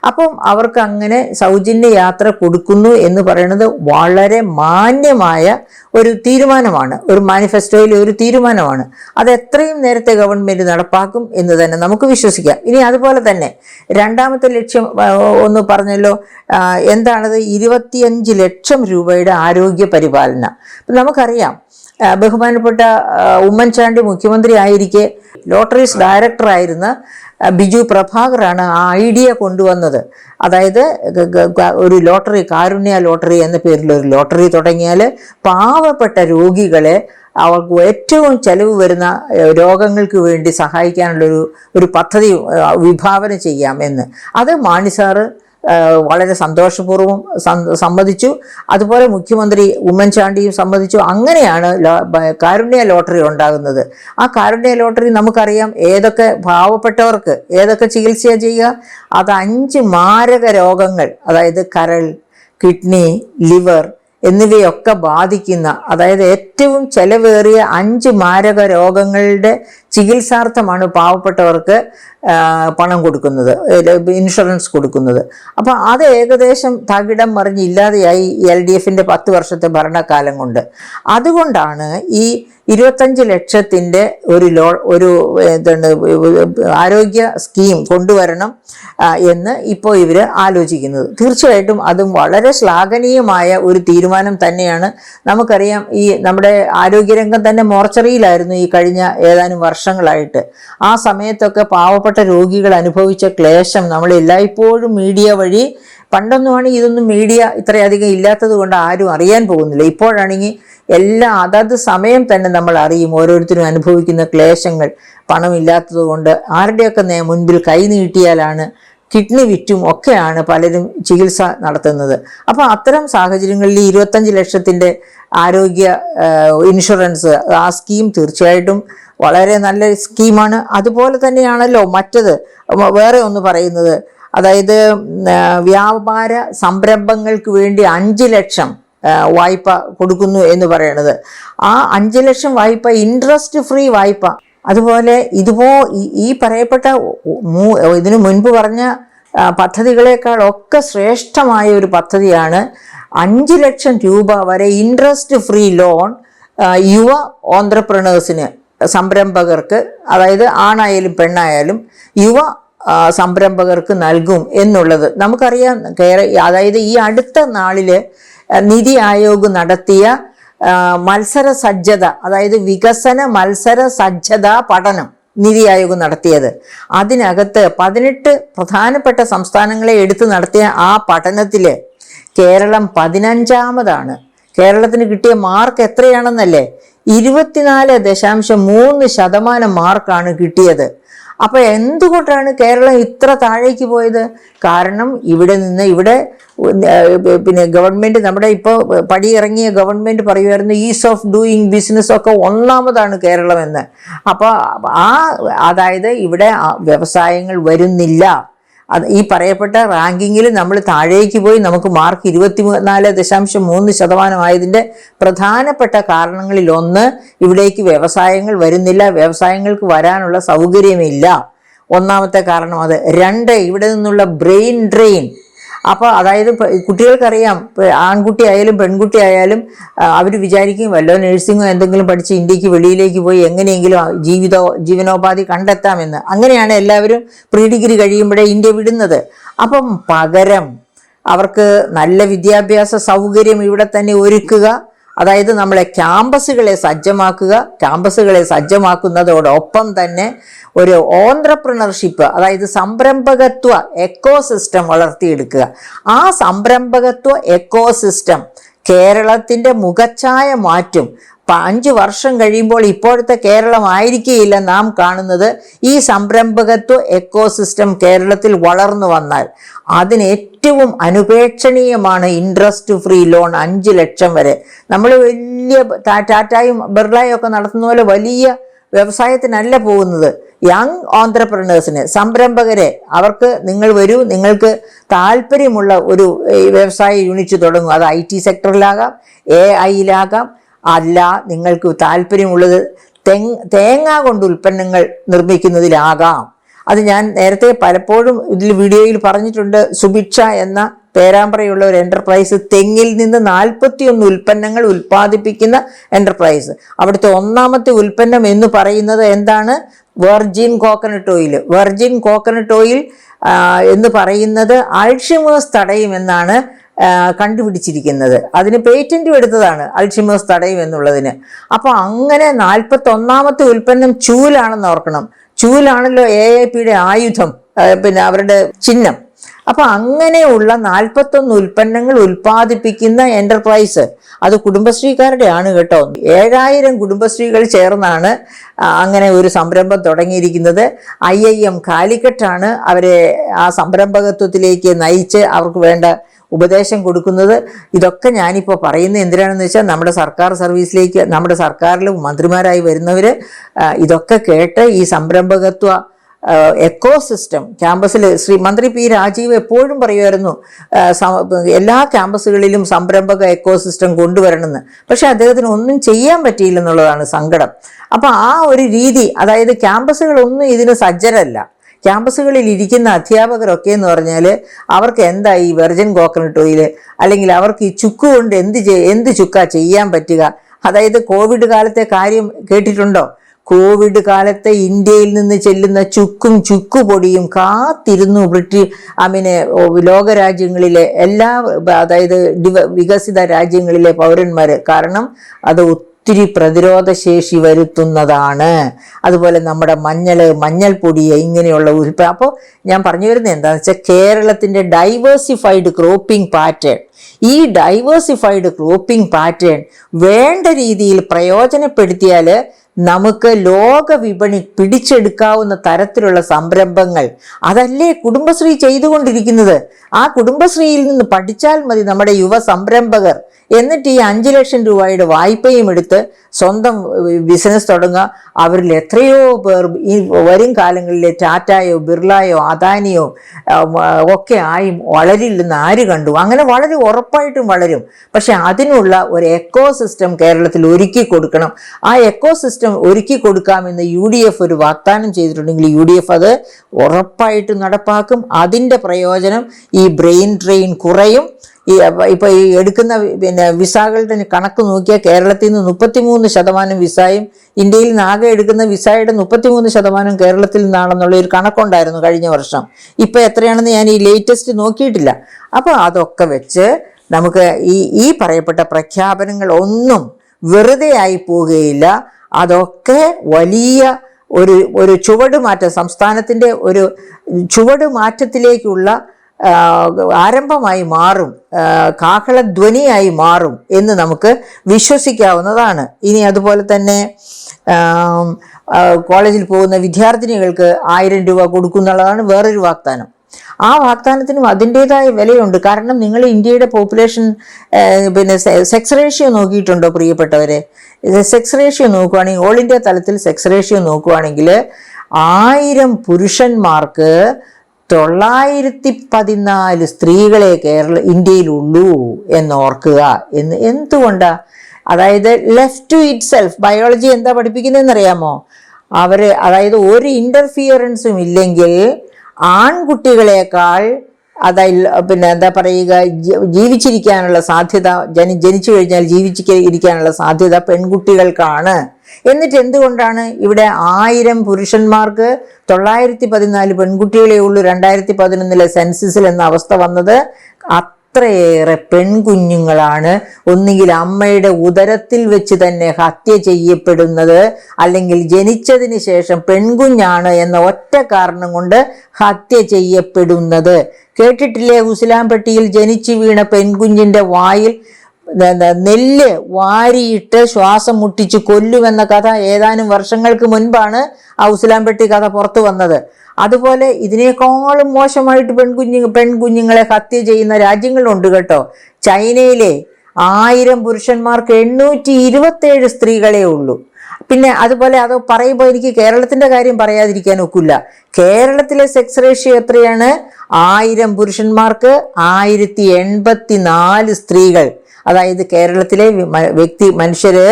അപ്പം അവർക്ക് അങ്ങനെ സൗജന്യ യാത്ര കൊടുക്കുന്നു എന്ന് പറയുന്നത് വളരെ മാന്യമായ ഒരു തീരുമാനമാണ്, ഒരു മാനിഫെസ്റ്റോയിലെ ഒരു തീരുമാനമാണ്. അത് എത്രയും നേരത്തെ ഗവൺമെൻറ് നടപ്പാക്കും എന്ന് തന്നെ നമുക്ക് വിശ്വസിക്കാം. ഇനി അതുപോലെ തന്നെ രണ്ടാമത്തെ ലക്ഷ്യം ഒന്ന് പറഞ്ഞല്ലോ, എന്താണത്? 25 ലക്ഷം രൂപയുടെ ആരോഗ്യ പരിപാലന. നമുക്കറിയാം ബഹുമാനപ്പെട്ട ഉമ്മൻചാണ്ടി മുഖ്യമന്ത്രി ആയിരിക്കെ ലോട്ടറീസ് ഡയറക്ടറായിരുന്ന ബിജു പ്രഭാകറാണ് ആ ഐഡിയ കൊണ്ടുവന്നത്. അതായത് ഒരു ലോട്ടറി, കാരുണ്യ ലോട്ടറി എന്ന പേരിൽ ഒരു ലോട്ടറി തുടങ്ങിയാൽ പാവപ്പെട്ട രോഗികളെ അവർക്ക് ഏറ്റവും ചെലവ് വരുന്ന രോഗങ്ങൾക്ക് വേണ്ടി സഹായിക്കാനുള്ളൊരു പദ്ധതി വിഭാവന ചെയ്യാം എന്ന്. അത് മാണി സാറ് വളരെ സന്തോഷപൂർവ്വം സമ്മതിച്ചു. അതുപോലെ മുഖ്യമന്ത്രി ഉമ്മൻചാണ്ടിയും സമ്മതിച്ചു. അങ്ങനെയാണ് കാരുണ്യ ലോട്ടറി ഉണ്ടാകുന്നത്. ആ കാരുണ്യ ലോട്ടറി നമുക്കറിയാം ഏതൊക്കെ പാവപ്പെട്ടവർക്ക് ഏതൊക്കെ ചികിത്സ ചെയ്യുക. അത് 5 മാരക രോഗങ്ങൾ, അതായത് കരൾ, കിഡ്നി, ലിവർ എന്നിവയൊക്കെ ബാധിക്കുന്ന, അതായത് ഏറ്റവും ചെലവേറിയ 5 മാരക രോഗങ്ങളുടെ ചികിത്സാർത്ഥമാണ് പാവപ്പെട്ടവർക്ക് പണം കൊടുക്കുന്നത്, ഇൻഷുറൻസ് കൊടുക്കുന്നത്. അപ്പോൾ അത് ഏകദേശം തകിടം മറിഞ്ഞില്ലാതെയായി LDFൻ്റെ 10 വർഷത്തെ ഭരണകാലം കൊണ്ട്. അതുകൊണ്ടാണ് ഈ 25 ലക്ഷത്തിൻ്റെ ഒരു എന്താണ് ആരോഗ്യ സ്കീം കൊണ്ടുവരണം എന്ന് ഇപ്പോൾ ഇവർ ആലോചിക്കുന്നത്. തീർച്ചയായിട്ടും അതും വളരെ ശ്ലാഘനീയമായ ഒരു തീരുമാനം തന്നെയാണ്. നമുക്കറിയാം, ഈ നമ്മുടെ ആരോഗ്യരംഗം തന്നെ മോർച്ചറിയിലായിരുന്നു ഈ കഴിഞ്ഞ ഏതാനും വർഷങ്ങളായിട്ട്. ആ സമയത്തൊക്കെ പാവപ്പെട്ട രോഗികൾ അനുഭവിച്ച ക്ലേശം നമ്മൾ എല്ലായ്പ്പോഴും മീഡിയ വഴി, പണ്ടൊന്നുമാണ് ഇതൊന്നും മീഡിയ ഇത്രയധികം ഇല്ലാത്തത് കൊണ്ട് ആരും അറിയാൻ പോകുന്നില്ല. ഇപ്പോഴാണെങ്കിൽ എല്ലാം അതത് സമയം തന്നെ നമ്മൾ അറിയും, ഓരോരുത്തരും അനുഭവിക്കുന്ന ക്ലേശങ്ങൾ. പണമില്ലാത്തത് കൊണ്ട് ആരുടെയൊക്കെ മുൻപിൽ കൈ നീട്ടിയാലാണ്, കിഡ്നി വിറ്റും ഒക്കെയാണ് പലരും ചികിത്സ നടത്തുന്നത്. അപ്പോൾ അത്തരം സാഹചര്യങ്ങളിൽ 25 ലക്ഷത്തിൻ്റെ ആരോഗ്യ ഇൻഷുറൻസ്, ആ സ്കീം തീർച്ചയായിട്ടും വളരെ നല്ല സ്കീമാണ്. അതുപോലെ തന്നെയാണല്ലോ മറ്റത് വേറെ ഒന്ന് പറയുന്നത്, അതായത് വ്യാപാര സംരംഭങ്ങൾക്ക് വേണ്ടി 5 ലക്ഷം വായ്പ കൊടുക്കുന്നു എന്ന് പറയണത്. ആ 5 ലക്ഷം വായ്പ ഇൻട്രസ്റ്റ് ഫ്രീ വായ്പ. അതുപോലെ ഈ പറയപ്പെട്ട ഇതിനു മുൻപ് പറഞ്ഞ പദ്ധതികളെക്കാളൊക്കെ ശ്രേഷ്ഠമായ ഒരു പദ്ധതിയാണ് 5 ലക്ഷം രൂപ വരെ ഇൻട്രസ്റ്റ് ഫ്രീ ലോൺ യുവ ഓൺട്രപ്രണേഴ്സിന്, സംരംഭകർക്ക്, അതായത് ആണായാലും പെണ്ണായാലും യുവ സംരംഭകർക്ക് നൽകും എന്നുള്ളത് നമുക്കറിയാം. അതായത് ഈ അടുത്ത നാളിൽ നിതി ആയോഗ് നടത്തിയ മത്സര സജ്ജത, അതായത് വികസന മത്സര സജ്ജതാ പഠനം നിതി ആയോഗ് നടത്തിയത്, അതിനകത്ത് 18 പ്രധാനപ്പെട്ട സംസ്ഥാനങ്ങളെ എടുത്ത് നടത്തിയ ആ പഠനത്തിൽ കേരളം 15ാമതാണ്. കേരളത്തിന് കിട്ടിയ മാർക്ക് എത്രയാണെന്നല്ലേ? 24.3% മാർക്കാണ് കിട്ടിയത്. അപ്പോൾ എന്തുകൊണ്ടാണ് കേരളം ഇത്ര താഴേക്ക് പോയത്? കാരണം ഇവിടെ പിന്നെ ഗവൺമെൻറ്, നമ്മുടെ ഇപ്പോൾ പടിയിറങ്ങിയ ഗവൺമെൻറ് പറയുമായിരുന്നു ഈസ് ഓഫ് ഡൂയിങ് ബിസിനസ് ഒക്കെ 1ാമതാണ് കേരളം എന്ന്. അപ്പോൾ അതായത് ഇവിടെ വ്യവസായങ്ങൾ വരുന്നില്ല. ഈ പറയപ്പെട്ട റാങ്കിങ്ങിൽ നമ്മൾ താഴേക്ക് പോയി. നമുക്ക് മാർക്ക് 24.3% ആയതിൻ്റെ പ്രധാനപ്പെട്ട കാരണങ്ങളിൽ ഒന്ന്, ഇവിടേക്ക് വ്യവസായങ്ങൾ വരുന്നില്ല, വ്യവസായങ്ങൾക്ക് വരാനുള്ള സൗകര്യമില്ല. 1ാമത്തെ കാരണം അത്. 2, ഇവിടെ നിന്നുള്ള ബ്രെയിൻ ഡ്രെയിൻ. അപ്പോൾ അതായത് കുട്ടികൾക്കറിയാം, ആൺകുട്ടി ആയാലും പെൺകുട്ടി ആയാലും അവർ വിചാരിക്കും വല്ലോ നഴ്സിങ്ങോ എന്തെങ്കിലും പഠിച്ച് ഇന്ത്യക്ക് വെളിയിലേക്ക് പോയി എങ്ങനെയെങ്കിലും ജീവനോപാധി കണ്ടെത്താമെന്ന്. അങ്ങനെയാണ് എല്ലാവരും പ്രീ ഡിഗ്രി കഴിയുമ്പോഴേ ഇന്ത്യ വിടുന്നത്. അപ്പം പകരം അവർക്ക് നല്ല വിദ്യാഭ്യാസ സൗകര്യം ഇവിടെ തന്നെ ഒരുക്കുക, അതായത് നമ്മളെ ക്യാമ്പസുകളെ സജ്ജമാക്കുന്നതോടൊപ്പം തന്നെ ഒരു ഓൺട്രപ്രണർഷിപ്പ്, അതായത് സംരംഭകത്വ എക്കോസിസ്റ്റം വളർത്തിയെടുക്കുക. ആ സംരംഭകത്വ എക്കോസിസ്റ്റം കേരളത്തിൻ്റെ മുഖച്ഛായ മാറ്റും. 5 വർഷം കഴിയുമ്പോൾ ഇപ്പോഴത്തെ കേരളം ആയിരിക്കുകയില്ല നാം കാണുന്നത്. ഈ സംരംഭകത്വ എക്കോസിസ്റ്റം കേരളത്തിൽ വളർന്നു വന്നാൽ അതിന് ഏറ്റവും അനുപേക്ഷണീയമാണ് ഇൻട്രസ്റ്റ് ഫ്രീ ലോൺ 5 ലക്ഷം വരെ. നമ്മൾ വലിയ ടാറ്റായും ബിർളയും ഒക്കെ നടത്തുന്ന പോലെ വലിയ വ്യവസായത്തിനല്ല പോകുന്നത്. യങ് ഓൺട്രപ്രണേഴ്സിന്, സംരംഭകരെ, അവർക്ക് നിങ്ങൾ വരൂ, നിങ്ങൾക്ക് താല്പര്യമുള്ള ഒരു വ്യവസായ യൂണിറ്റ് തുടങ്ങും. അത് IT സെക്ടറിലാകാം, AI-യിലാകാം, അല്ല നിങ്ങൾക്ക് താല്പര്യമുള്ളത് തേങ്ങ കൊണ്ട് ഉൽപ്പന്നങ്ങൾ നിർമ്മിക്കുന്നതിലാകാം. അത് ഞാൻ നേരത്തെ പലപ്പോഴും ഇതിൽ വീഡിയോയിൽ പറഞ്ഞിട്ടുണ്ട്. സുഭിക്ഷ എന്ന പേരാമ്പ്രയുള്ള ഒരു എൻ്റർപ്രൈസ് തെങ്ങിൽ നിന്ന് 41 ഉൽപ്പന്നങ്ങൾ ഉൽപ്പാദിപ്പിക്കുന്ന എൻ്റർപ്രൈസ്. അവിടുത്തെ 1ാമത്തെ ഉൽപ്പന്നം എന്ന് പറയുന്നത് എന്താണ്? Virgin coconut oil. Virgin coconut oil എന്ന് പറയുന്നത് അൾഷിമേഴ്സ് തടയുമെന്നാണ് കണ്ടുപിടിച്ചിരിക്കുന്നത്. അതിന് പേറ്റന്റും എടുത്തതാണ്, അൾഷിമേഴ്സ് തടയും എന്നുള്ളതിന്. അപ്പോൾ അങ്ങനെ 41ാമത്തെ ഉൽപ്പന്നം ചൂലാണെന്ന് ഓർക്കണം. ചൂലാണല്ലോ AIPയുടെ ആയുധം, പിന്നെ അവരുടെ ചിഹ്നം. അപ്പോൾ അങ്ങനെയുള്ള 41 ഉൽപ്പന്നങ്ങൾ ഉൽപ്പാദിപ്പിക്കുന്ന എൻ്റർപ്രൈസ്, അത് കുടുംബശ്രീക്കാരുടെ ആണ് കേട്ടോ. 7000 കുടുംബശ്രീകൾ ചേർന്നാണ് അങ്ങനെ ഒരു സംരംഭം തുടങ്ങിയിരിക്കുന്നത്. IIM കാലിക്കറ്റാണ് അവരെ ആ സംരംഭകത്വത്തിലേക്ക് നയിച്ച് അവർക്ക് വേണ്ട ഉപദേശം കൊടുക്കുന്നത്. ഇതൊക്കെ ഞാനിപ്പോൾ പറയുന്നത് എന്തിനാണെന്ന് വെച്ചാൽ നമ്മുടെ സർക്കാർ സർവീസിലേക്ക്, നമ്മുടെ സർക്കാരിൽ മന്ത്രിമാരായി വരുന്നവർ ഇതൊക്കെ കേട്ട് ഈ സംരംഭകത്വ എക്കോസിസ്റ്റം ക്യാമ്പസിൽ മന്ത്രി P. രാജീവ് എപ്പോഴും പറയുമായിരുന്നു എല്ലാ ക്യാമ്പസുകളിലും സംരംഭക എക്കോസിസ്റ്റം കൊണ്ടുവരണമെന്ന്. പക്ഷെ അദ്ദേഹത്തിന് ഒന്നും ചെയ്യാൻ പറ്റിയില്ലെന്നുള്ളതാണ് സങ്കടം. അപ്പോൾ ആ ഒരു രീതി, അതായത് ക്യാമ്പസുകളൊന്നും ഇതിന് സജ്ജരല്ല. ക്യാമ്പസുകളിൽ ഇരിക്കുന്ന അധ്യാപകരൊക്കെ എന്ന് പറഞ്ഞാൽ അവർക്ക് എന്താ ഈ വെർജിൻ കോക്കനട്ട് ഓയിൽ, അല്ലെങ്കിൽ അവർക്ക് ഈ ചുക്ക് കൊണ്ട് എന്ത് ചുക്കാ ചെയ്യാൻ പറ്റുക, അതായത് കോവിഡ് കാലത്തെ കാര്യം കേട്ടിട്ടുണ്ടോ? കോവിഡ് കാലത്തെ ഇന്ത്യയിൽ നിന്ന് ചെല്ലുന്ന ചുക്കും ചുക്കുപൊടിയും കാത്തിരുന്നു ലോകരാജ്യങ്ങളിലെ എല്ലാ, അതായത് വികസിത രാജ്യങ്ങളിലെ പൗരന്മാർ. കാരണം അത് ഒത്തിരി പ്രതിരോധ ശേഷി വരുത്തുന്നതാണ്. അതുപോലെ നമ്മുടെ മഞ്ഞൾപ്പൊടി ഇങ്ങനെയുള്ള അപ്പോൾ ഞാൻ പറഞ്ഞു വരുന്നത് എന്താണെന്ന് വെച്ചാൽ, കേരളത്തിൻ്റെ ഡൈവേഴ്സിഫൈഡ് ക്രോപ്പിംഗ് പാറ്റേൺ, ഈ ഡൈവേഴ്സിഫൈഡ് ക്രോപ്പിംഗ് പാറ്റേൺ വേണ്ട രീതിയിൽ പ്രയോജനപ്പെടുത്തിയാൽ നമുക്ക് ലോക വിപണി പിടിച്ചെടുക്കാവുന്ന തരത്തിലുള്ള സംരംഭങ്ങൾ, അതല്ലേ കുടുംബശ്രീ ചെയ്തുകൊണ്ടിരിക്കുന്നത്. ആ കുടുംബശ്രീയിൽ നിന്ന് പഠിച്ചാൽ മതി നമ്മുടെ യുവ സംരംഭകർ. എന്നിട്ട് ഈ 5 ലക്ഷം രൂപയുടെ വായ്പയും എടുത്ത് സ്വന്തം ബിസിനസ് തുടങ്ങുക. അവരിൽ എത്രയോ പേർ ഈ വരും കാലങ്ങളിലെ ടാറ്റായോ ബിർളയോ അദാനിയോ ഒക്കെ ആയി വളരില്ലെന്ന് ആര് കണ്ടു? അങ്ങനെ വളരെ ഉറപ്പായിട്ടും വളരും. പക്ഷെ അതിനുള്ള ഒരു എക്കോ സിസ്റ്റം കേരളത്തിൽ ഒരുക്കി കൊടുക്കണം. ആ എക്കോ സിസ്റ്റം ഒരുക്കി കൊടുക്കാമെന്ന് UDF ഒരു വാഗ്ദാനം ചെയ്തിട്ടുണ്ടെങ്കിൽ UDF അത് ഉറപ്പായിട്ടും നടപ്പാക്കും. അതിൻ്റെ പ്രയോജനം ഈ ബ്രെയിൻ ഡ്രെയിൻ കുറയും. ഇപ്പോൾ ഈ എടുക്കുന്ന വിസകളുടെ കണക്ക് നോക്കിയാൽ കേരളത്തിൽ നിന്ന് 33% വിസയും ഇന്ത്യയിൽ നിന്ന് ആകെ എടുക്കുന്ന വിസയുടെ 33% കേരളത്തിൽ നിന്നാണെന്നുള്ള ഒരു കണക്കുണ്ടായിരുന്നു കഴിഞ്ഞ വർഷം. ഇപ്പോൾ എത്രയാണെന്ന് ഞാൻ ഈ ലേറ്റസ്റ്റ് നോക്കിയിട്ടില്ല. അപ്പോൾ അതൊക്കെ വെച്ച് നമുക്ക് ഈ പറയപ്പെട്ട പ്രഖ്യാപനങ്ങൾ ഒന്നും വെറുതെ ആയി പോവുകയില്ല. അതൊക്കെ വലിയ ഒരു ചുവടുമാറ്റം, സംസ്ഥാനത്തിൻ്റെ ഒരു ചുവടുമാറ്റത്തിലേക്കുള്ള ആരംഭമായി മാറും, കാഹളധ്വനിയായി മാറും എന്ന് നമുക്ക് വിശ്വസിക്കാവുന്നതാണ്. ഇനി അതുപോലെ തന്നെ കോളേജിൽ പോകുന്ന വിദ്യാർത്ഥിനികൾക്ക് 1000 രൂപ കൊടുക്കുന്നുള്ളതാണ് വേറൊരു വാഗ്ദാനം. ആ വാഗ്ദാനത്തിനും അതിൻ്റെതായ വിലയുണ്ട്. കാരണം നിങ്ങൾ ഇന്ത്യയുടെ പോപ്പുലേഷൻ സെക്സ് റേഷ്യോ നോക്കിയിട്ടുണ്ടോ പ്രിയപ്പെട്ടവരെ? സെക്സ് റേഷ്യോ നോക്കുകയാണെങ്കിൽ, ഓൾ ഇന്ത്യ തലത്തിൽ സെക്സ് റേഷ്യോ നോക്കുകയാണെങ്കിൽ 1000 പുരുഷന്മാർക്ക് 914 സ്ത്രീകളെ ഇന്ത്യയിലുള്ളൂ എന്നോർക്കുക. എന്തുകൊണ്ടാ? അതായത് left to itself. Biology എന്താ പഠിപ്പിക്കുന്നതെന്നറിയാമോ? അതായത് ഒരു ഇൻ്റർഫിയറൻസും ഇല്ലെങ്കിൽ ആൺകുട്ടികളെക്കാൾ, അതായത് എന്താ പറയുക, ജീവിച്ചിരിക്കാനുള്ള സാധ്യത, ജനിച്ചു കഴിഞ്ഞാൽ ജീവിച്ചിരിക്കാനുള്ള സാധ്യത പെൺകുട്ടികൾക്കാണ്. എന്നിട്ട് എന്തുകൊണ്ടാണ് ഇവിടെ 1000 പുരുഷന്മാർക്ക് 914 പെൺകുട്ടികളെ ഉള്ളൂ 2011 സെൻസസിൽ എന്ന അവസ്ഥ വന്നത്? അത്രയേറെ പെൺകുഞ്ഞുങ്ങളാണ് ഒന്നുകിൽ അമ്മയുടെ ഉദരത്തിൽ വെച്ച് തന്നെ ഹത്യ ചെയ്യപ്പെടുന്നത്, അല്ലെങ്കിൽ ജനിച്ചതിന് ശേഷം പെൺകുഞ്ഞാണ് എന്ന ഒറ്റ കാരണം കൊണ്ട് ഹത്യ ചെയ്യപ്പെടുന്നത്. കേട്ടിട്ടില്ലേ, ഉസിലാംപെട്ടിയിൽ ജനിച്ചു വീണ പെൺകുഞ്ഞിൻ്റെ വായിൽ നെല്ല് വാരിയിട്ട് ശ്വാസം മുട്ടിച്ച് കൊല്ലുമെന്ന കഥ ഏതാനും വർഷങ്ങൾക്ക് മുൻപാണ് ആ ഉസിലാംപെട്ടി കഥ പുറത്തു വന്നത്. അതുപോലെ ഇതിനേക്കാളും മോശമായിട്ട് പെൺകുഞ്ഞുങ്ങളെ ഹത്യ ചെയ്യുന്ന രാജ്യങ്ങളുണ്ട് കേട്ടോ. ചൈനയിലെ 1000 പുരുഷന്മാർക്ക് 827 സ്ത്രീകളെ ഉള്ളൂ. പിന്നെ അതുപോലെ അത് പറയുമ്പോൾ എനിക്ക് കേരളത്തിൻ്റെ കാര്യം പറയാതിരിക്കാൻ ഒക്കില്ല. കേരളത്തിലെ സെക്സ് റേഷ്യോ എത്രയാണ്? 1000 പുരുഷന്മാർക്ക് 1084 സ്ത്രീകൾ. അതായത് കേരളത്തിലെ മനുഷ്യര്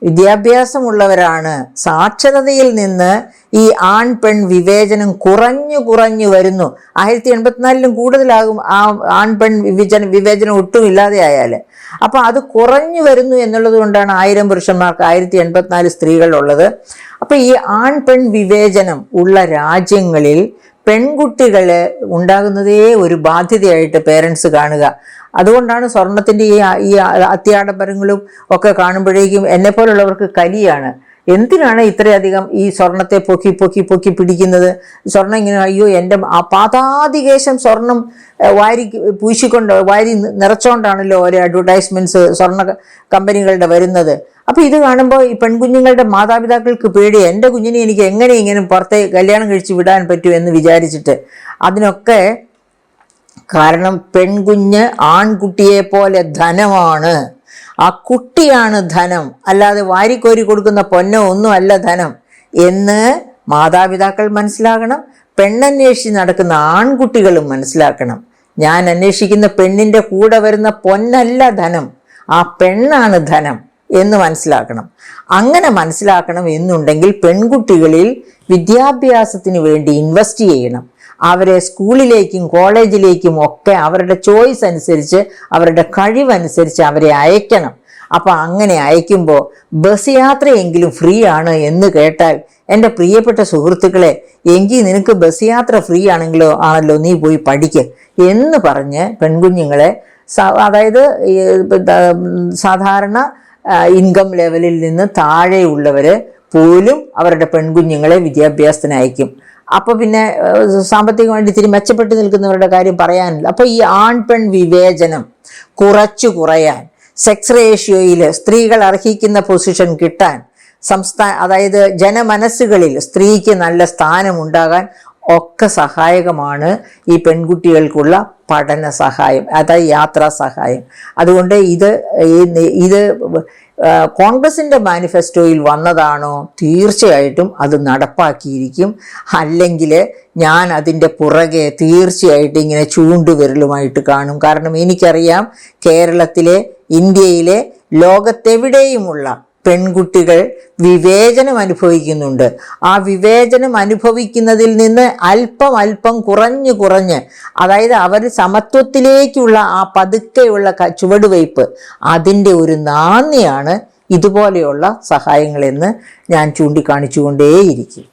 വിദ്യാഭ്യാസമുള്ളവരാണ്. സാക്ഷരതയിൽ നിന്ന് ഈ ആൺ പെൺ വിവേചനം കുറഞ്ഞു വരുന്നു. 1084 കൂടുതലാകും ആ ആൺ പെൺ വിവേചനം ഒട്ടും ഇല്ലാതെ ആയാൽ. അപ്പോൾ അത് കുറഞ്ഞു വരുന്നു എന്നുള്ളത് കൊണ്ടാണ് 1000 പുരുഷന്മാർക്ക് 1084 സ്ത്രീകൾ ഉള്ളത്. അപ്പോൾ ഈ ആൺ പെൺ വിവേചനം ഉള്ള രാജ്യങ്ങളിൽ പെൺകുട്ടികളെ ഉണ്ടാകുന്നതേ ഒരു ബാധ്യതയായിട്ട് പേരൻസ് കാണുക. അതുകൊണ്ടാണ് സ്വർണത്തിൻ്റെ ഈ അത്യാഡംബരങ്ങളും ഒക്കെ കാണുമ്പോഴേക്കും എന്നെപ്പോലുള്ളവർക്ക് കലിയാണ്. എന്തിനാണ് ഇത്രയധികം ഈ സ്വർണത്തെ പൊക്കി പിടിക്കുന്നത്? സ്വർണം ഇങ്ങനെ, അയ്യോ എൻ്റെ പാതാതികേശം സ്വർണം വാരി നിറച്ചോണ്ടാണല്ലോ ഓരോ അഡ്വർടൈസ്മെൻറ്റ്സ് സ്വർണ്ണ കമ്പനികളുടെ വരുന്നത്. അപ്പോൾ ഇത് കാണുമ്പോൾ ഈ പെൺകുഞ്ഞുങ്ങളുടെ മാതാപിതാക്കൾക്ക് പേടി, എൻ്റെ കുഞ്ഞിനെ എനിക്ക് എങ്ങനെ പുറത്തെ കല്യാണം കഴിച്ച് വിടാൻ പറ്റുമെന്ന് വിചാരിച്ചിട്ട്. അതിനൊക്കെ കാരണം പെൺകുഞ്ഞ് ആൺകുട്ടിയെ പോലെ ധനമാണ്. ആ കുട്ടിയാണ് ധനം, അല്ലാതെ വാരിക്കോരി കൊടുക്കുന്ന പൊന്നോ ഒന്നും അല്ല ധനം എന്ന് മാതാപിതാക്കൾ മനസ്സിലാക്കണം. പെണ്ണന്വേഷിച്ച് നടക്കുന്ന ആൺകുട്ടികളും മനസ്സിലാക്കണം. ഞാൻ അന്വേഷിക്കുന്ന പെണ്ണിൻ്റെ കൂടെ വരുന്ന പൊന്നല്ല ധനം, ആ പെണ്ണാണ് ധനം എന്ന് മനസ്സിലാക്കണം. അങ്ങനെ മനസ്സിലാക്കണം എന്നുണ്ടെങ്കിൽ പെൺകുട്ടികളിൽ വിദ്യാഭ്യാസത്തിന് വേണ്ടി ഇൻവെസ്റ്റ് ചെയ്യണം. അവരെ സ്കൂളിലേക്കും കോളേജിലേക്കും ഒക്കെ അവരുടെ ചോയ്സ് അനുസരിച്ച്, അവരുടെ കഴിവനുസരിച്ച് അവരെ അയക്കണം. അപ്പോൾ അങ്ങനെ അയക്കുമ്പോൾ ബസ് യാത്രയെങ്കിലും ഫ്രീ ആണ് എന്ന് കേട്ടാൽ എൻ്റെ പ്രിയപ്പെട്ട സുഹൃത്തുക്കളെ, എങ്കിൽ നിനക്ക് ബസ് യാത്ര ഫ്രീ ആണല്ലോ നീ പോയി പഠിക്ക് എന്ന് പറഞ്ഞ് പെൺകുഞ്ഞുങ്ങളെ, അതായത് സാധാരണ ഇൻകം ലെവലിൽ നിന്ന് താഴെയുള്ളവർ പോലും അവരുടെ പെൺകുഞ്ഞുങ്ങളെ വിദ്യാഭ്യാസത്തിന് അയക്കും. അപ്പോൾ പിന്നെ സാമ്പത്തികമായിട്ട് ഇത്തിരി മെച്ചപ്പെട്ട് നിൽക്കുന്നവരുടെ കാര്യം പറയാനില്ല. അപ്പോൾ ഈ ആൺ പെൺ വിവേചനം കുറയാൻ, സെക്സ് റേഷ്യോയിൽ സ്ത്രീകൾ അർഹിക്കുന്ന പൊസിഷൻ കിട്ടാൻ, അതായത് ജനമനസ്സുകളിൽ സ്ത്രീക്ക് നല്ല സ്ഥാനമുണ്ടാകാൻ ഒക്കെ സഹായകമാണ് ഈ പെൺകുട്ടികൾക്കുള്ള പഠന സഹായം, അതായത് യാത്രാ സഹായം. അതുകൊണ്ട് ഇത് കോൺഗ്രസിൻ്റെ മാനിഫെസ്റ്റോയിൽ വന്നതാണോ? തീർച്ചയായിട്ടും അത് നടപ്പാക്കിയിരിക്കും. അല്ലെങ്കിൽ ഞാൻ അതിൻ്റെ പുറകെ തീർച്ചയായിട്ടും ഇങ്ങനെ ചൂണ്ടുവിരലുമായിട്ട് കാണും. കാരണം എനിക്കറിയാം, കേരളത്തിലെ, ഇന്ത്യയിലെ, ലോകത്തെവിടെയുമുള്ള പെൺകുട്ടികൾ വിവേചനം അനുഭവിക്കുന്നുണ്ട്. ആ വിവേചനം അനുഭവിക്കുന്നതിൽ നിന്ന് അല്പം കുറഞ്ഞ്, അതായത് അവർ സമത്വത്തിലേക്കുള്ള ആ പതുക്കെയുള്ള ചുവടുവയ്പ്, അതിൻ്റെ ഒരു നാന്ദിയാണ് ഇതുപോലെയുള്ള സഹായങ്ങളെന്ന് ഞാൻ ചൂണ്ടിക്കാണിച്ചുകൊണ്ടേയിരിക്കും.